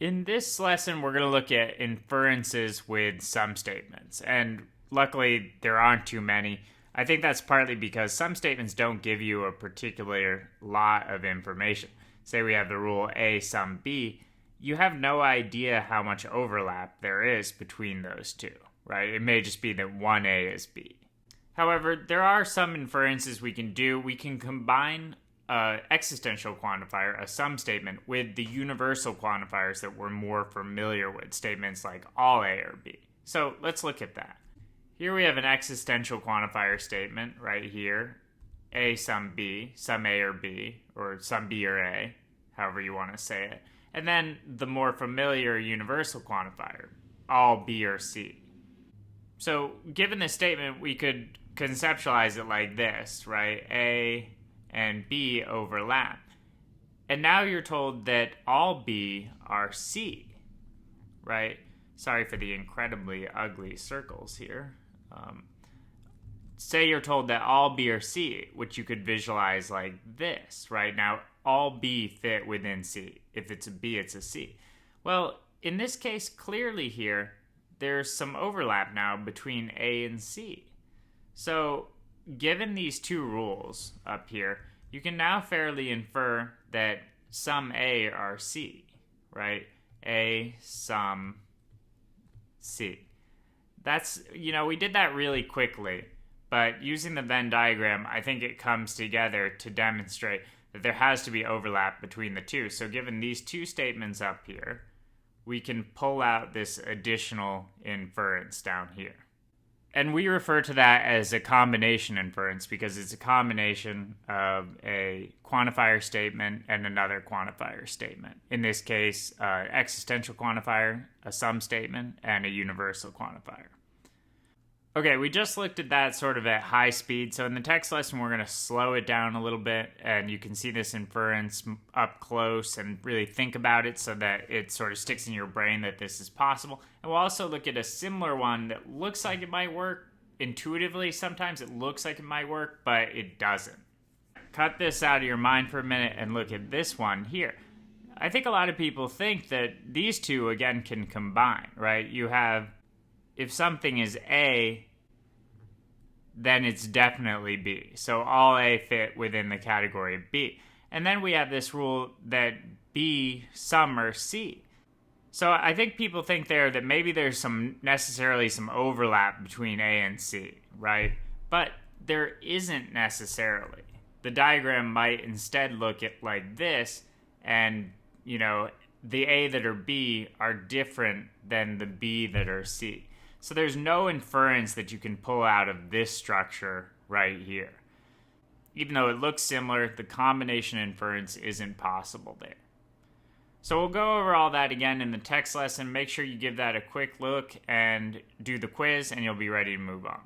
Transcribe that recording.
In this lesson, we're going to look at inferences with sum statements. And luckily, there aren't too many. I think that's partly because sum statements don't give you a particular lot of information. Say we have the rule A sum B, you have no idea how much overlap there is between those two, right? It may just be that one A is B. However, there are some inferences we can do. We can combine an existential quantifier, a sum statement, with the universal quantifiers that we're more familiar with, statements like all A or B. So let's look at that. Here we have an existential quantifier statement right here, A sum B, sum A or B, or sum B or A, however you want to say it. And then the more familiar universal quantifier, all B or C. So given this statement, we could conceptualize it like this, right? A and B overlap. And now you're told that all B are C, right? Sorry for the incredibly ugly circles here. Say you're told that all B are C, which you could visualize like this, right? Now, all B fit within C. If it's a B, it's a C. Well, in this case, clearly here, there's some overlap now between A and C. So, given these two rules up here, you can now fairly infer that sum A are C, right? A sum C. That's, we did that really quickly, but using the Venn diagram, I think it comes together to demonstrate that there has to be overlap between the two. So given these two statements up here, we can pull out this additional inference down here. And we refer to that as a combination inference because it's a combination of a quantifier statement and another quantifier statement. In this case, existential quantifier, a sum statement, and a universal quantifier. Okay, we just looked at that sort of at high speed. So in the text lesson, we're going to slow it down a little bit, and you can see this inference up close and really think about it so that it sort of sticks in your brain that this is possible. And we'll also look at a similar one that looks like it might work intuitively. Sometimes it looks like it might work, but it doesn't. Cut this out of your mind for a minute and look at this one here. I think a lot of people think that these two, again, can combine, right? You have, if something is A, then it's definitely B. So all A fit within the category of B. And then we have this rule that B sum or C. So I think people think there that maybe there's necessarily some overlap between A and C, right? But there isn't necessarily. The diagram might instead look at like this, and the A that are B are different than the B that are C. So there's no inference that you can pull out of this structure right here. Even though it looks similar, the combination inference isn't possible there. So we'll go over all that again in the text lesson. Make sure you give that a quick look and do the quiz, and you'll be ready to move on.